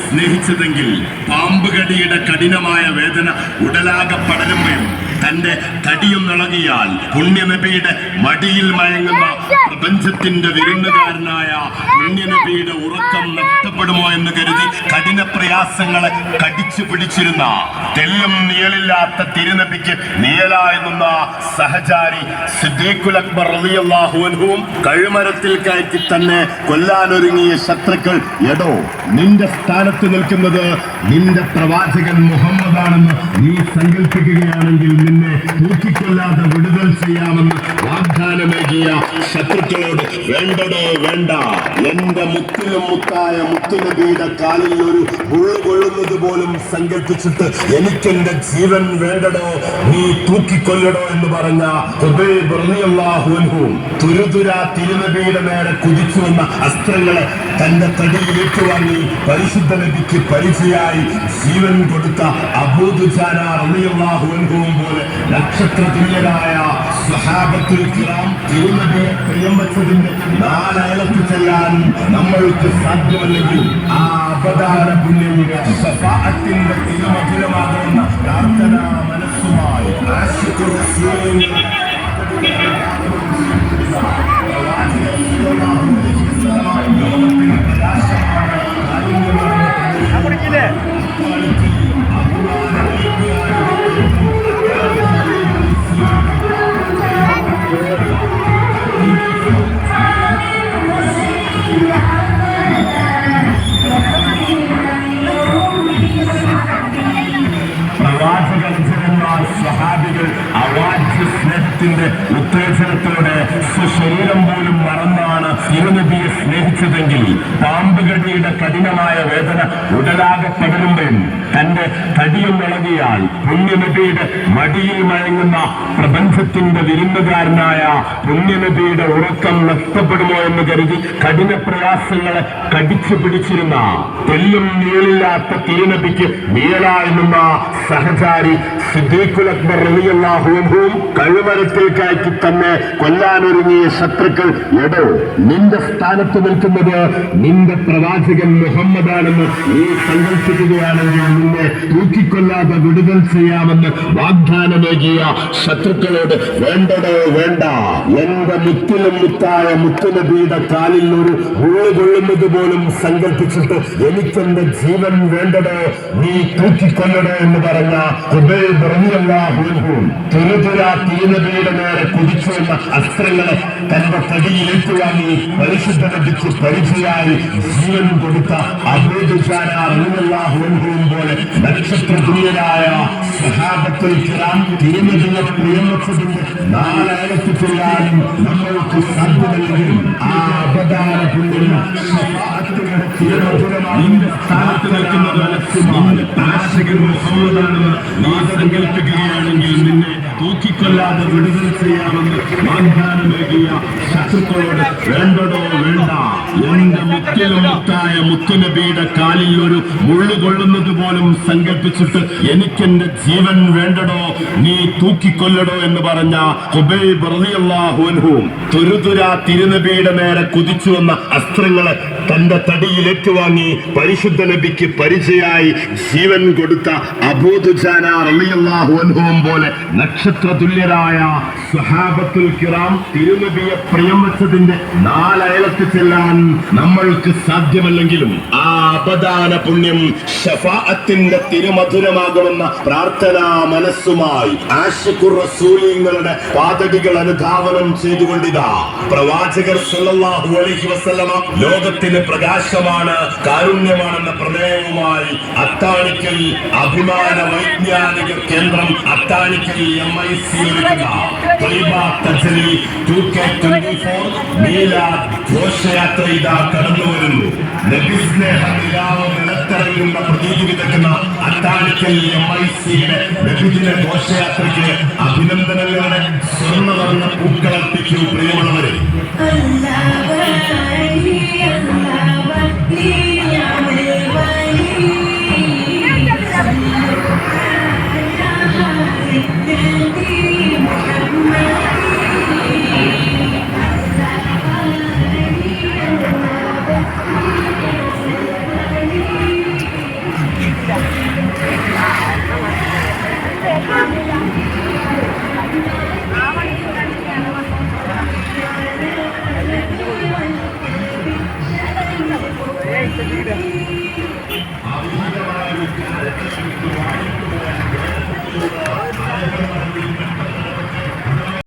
സ്നേഹിച്ചതെങ്കിൽ പാമ്പുകടിയുടെ കഠിനമായ വേദന ഉടലാകെ പടരുമ്പോൾ തന്റെ തടിയും ഇളകിയാൽ പുണ്യനബിയുടെ മടിയിൽ മയങ്ങുന്ന പ്രപഞ്ചത്തിന്റെ വിരുന്നുകാരനായ പുണ്യനബിയുടെ ഉറക്കം നഷ്ടപ്പെടുമോ എന്ന് കരുതി കഠിന പ്രയാസങ്ങളെ കടിച്ചു പിടിച്ചിരുന്ന തെല്ലും നിഴലില്ലാത്ത തിരുനബിക്ക് നിഴലായി നിന്ന സഹചാരി സിദ്ദീഖുൽ അക്ബർ റളിയല്ലാഹു അൻഹുവും കഴുമരത്തിൽ കയറ്റി തന്നെ കൊല്ലാനൊരുങ്ങിയ ശത്രുക്കൾ, എടോ നിന്റെ സ്ഥാനത്ത് നിൽക്കുന്നത് നിന്റെ പ്രവാചകൻ മുഹമ്മദാണെന്ന് നീ സങ്കല്പിക്കുകയാണെങ്കിൽ നിന്നെ തൂക്കിക്കൊല്ലാതെ വിടുതൽ ചെയ്യാമെന്ന് വാഗ്ദാനമേകിയ ശത്രുക്കളോട് വേണ്ടടോ വേണ്ട, എന്റെ മുത്തിലും മുത്തായ മുത്തുനബിയുടെ കാലിൽ ഒരു മുള്ളു കൊള്ളുന്നത് പോലും സങ്കല്പിച്ചിട്ട് എനിക്കെന്റെ ജീവൻ വേണ്ടടോ, നീ തൂക്കിക്കൊല്ലടോ എന്ന് പറഞ്ഞ ഖുബൈബ് റളിയല്ലാഹു അൻഹു തുരുതുരാ തിരുനബിയുടെ നേരെ കുതിച്ചു വന്ന അസ്ത്രങ്ങളെ തന്റെ തടിയിൽ ഏറ്റുവാങ്ങി പരിശുദ്ധ നബിക്ക് പരിചയായി ജീവൻ കൊടുത്ത അബൂ ദുജാന റളിയല്ലാഹു അൻഹുവും പോലെ നക്ഷത്ര തുല്യരായ സ്വഹാബത്തുൽ കിറാം തിരുനബിയെ പ്രിയം വെച്ചതിന്റെ നാലയലത്ത് ചെല്ലാൻ നമ്മൾക്ക് സാധ്യമല്ലെങ്കിൽ ആ അപദാന പുണ്യം ശഫാഅത്തിന്റെ തിരുമധുരമാകുന്ന പ്രാർത്ഥനാ മനസ്സുമായി ആശിഖുർ റസൂൽ സ്വഹാബികൾ അവാച്യ സ്നേഹത്തിന്റെ ഉത്തേജനത്തോടെ സ്വശരീരം പോലും മറന്നാണ് തിരുനബിയെ സ്നേഹിച്ചതെങ്കിൽ പാമ്പുകടിയുടെ കഠിനമായ വേദന ഉടലാകെ പകരുമ്പോൾ തന്റെ തടിയും ഇളകിയാൽ പുണ്യനബിയുടെ മടിയിൽ മയങ്ങുന്ന പ്രപഞ്ചത്തിന്റെ വിരുന്നുകാരനായ പുണ്യനബിയുടെ ഉറക്കം നഷ്ടപ്പെടുമോ എന്ന് കരുതി കഠിന പ്രയാസങ്ങളെ കടിച്ചു പിടിച്ചിരുന്ന തെല്ലും നീളില്ലാത്ത തിരുനബിക്ക് നീളായി നിന്ന സഹചാരി സിദ്ദീഖുൽ അക്ബർ റളിയല്ലാഹു അൻഹുവും കഴുമരത്തിൽ കയറ്റി തന്നെ കൊല്ലാനൊരുങ്ങിയ ശത്രുക്കൾ, എടോ നിന്റെ സ്ഥാനത്ത് നിൽക്കുന്നത് നിന്റെ പ്രവാചകൻ മുഹമ്മദാണെന്ന് നീ സങ്കല്പിക്കുകയാണെങ്കിൽ നിന്നെ തൂക്കിക്കൊല്ലാതെ വിടുതൽ ചെയ്യാമെന്ന് വാഗ്ദാനമേകിയ ശത്രുക്കളോട് വേണ്ടടോ വേണ്ട, എന്റെ മുത്തിലും മുത്തായ മുത്തുനബിയുടെ കാലിൽ ഒരു മുള്ളു കൊള്ളുന്നത് പോലും സങ്കല്പിച്ചിട്ട് എനിക്കെന്റെ ജീവൻ വേണ്ടടോ, നീ തൂക്കിക്കൊല്ലടോ എന്ന് പറഞ്ഞ ഖുബൈബ് റളിയല്ലാഹു അൻഹു തുരുതുരാ തിരുനബിയുടെ നേരെ കുതിച്ചു വന്ന അസ്ത്രങ്ങളെ തന്റെ തടിയിൽ ഏറ്റുവാങ്ങി പരിശുദ്ധ നബിക്ക് പരിചയായി ജീവൻ കൊടുത്ത അബൂ ദുജാന റളിയല്ലാഹു അൻഹുവും പോലെ നക്ഷത്ര തുല്യരായ സ്വഹാബത്തുൽ കിറാം തിരുനബിയെ പ്രിയം വെച്ചതിന്റെ നാലയലത്ത് ചെല്ലാനും നമ്മൾക്ക് സാധ്യമല്ലെങ്കിൽ ആ അപദാന പുണ്യം നിന്റെ സ്ഥാനത്ത് നിൽക്കുന്ന മനസ്സുമാണ് പ്രവാചകൻ മുഹമ്മദാണെന്ന് നീ സങ്കല്പിക്കുകയാണെങ്കിൽ നിന്നെ തൂക്കിക്കൊല്ലാതെ വിടുതൽ ചെയ്യാമെന്ന് വാഗ്ദാനമേകിയ ശത്രുക്കളോട് വേണ്ടടോ വേണ്ട, എന്റെ മുത്തിലും മുത്തായ മുത്തുനബിയുടെ കാലിൽ ഒരു മുള്ളു കൊള്ളുന്നത് പോലും സങ്കല്പിച്ചിട്ട് എനിക്കെന്റെ ജീവൻ വേണ്ടടോ, നീ തൂക്കിക്കൊല്ലടോ എന്ന് പറഞ്ഞ ഖുബൈബ് റളിയല്ലാഹു അൻഹു തുരുതുരാ തിരുനബിയുടെ നേരെ കുതിച്ചു വന്ന അസ്ത്രങ്ങളെ തന്റെ തടിയിൽ ഏറ്റുവാങ്ങി പരിശുദ്ധ നബിക്ക് പരിചയായി ജീവൻ കൊടുത്ത അബൂ ദുജാന റളിയല്ലാഹു അൻഹുവും പോലെ നക്ഷത്ര തുല്യരായ സ്വഹാബത്തുൽ കിറാം തിരുനബിയെ പ്രിയം വെച്ചതിന്റെ നാലയലത്ത് ചെല്ലാൻ നമ്മൾക്ക് സാധ്യമല്ലെങ്കിലും ആ അപദാന പുണ്യം ശഫാഅത്തിന്റെ തിരുമധുരമാകുമെന്ന പ്രാർത്ഥനാ മനസ്സുമായി ആശിഖുർ റസൂലിങ്ങളുടെ പാദടികൾ അനുധാവനം ചെയ്തുകൊണ്ടിതാ പ്രവാചകർ സല്ലല്ലാഹു അലൈഹി വസല്ലമ ലോകത്തിന് പ്രകാശമാണ്, കാരുണ്യമാണെന്ന പ്രമേയവുമായി അത്താണിക്കൽ അഭിമാന വൈജ്ഞാനിക കേന്ദ്രം അത്താണിക്കൽ MIC ഒരുക്കുന്ന ത്വയ്ബ തജ്ലി 2K24 മീലാദ് ഘോഷയാത്ര ഇതാ കടന്നു വരുന്നു. നബിസ്നേഹ നിലാവ് നിലത്തിറങ്ങുന്ന പ്രതീതി വിതക്കുന്ന അത്താണിക്കൽ MICയുടെ നബിദിന ഘോഷയാത്രയ്ക്ക് അഭിനന്ദനങ്ങളുടെ സ്വർണ്ണവർണ്ണ പൂക്കളർപ്പിക്കൂ പ്രിയമുള്ളവരെ.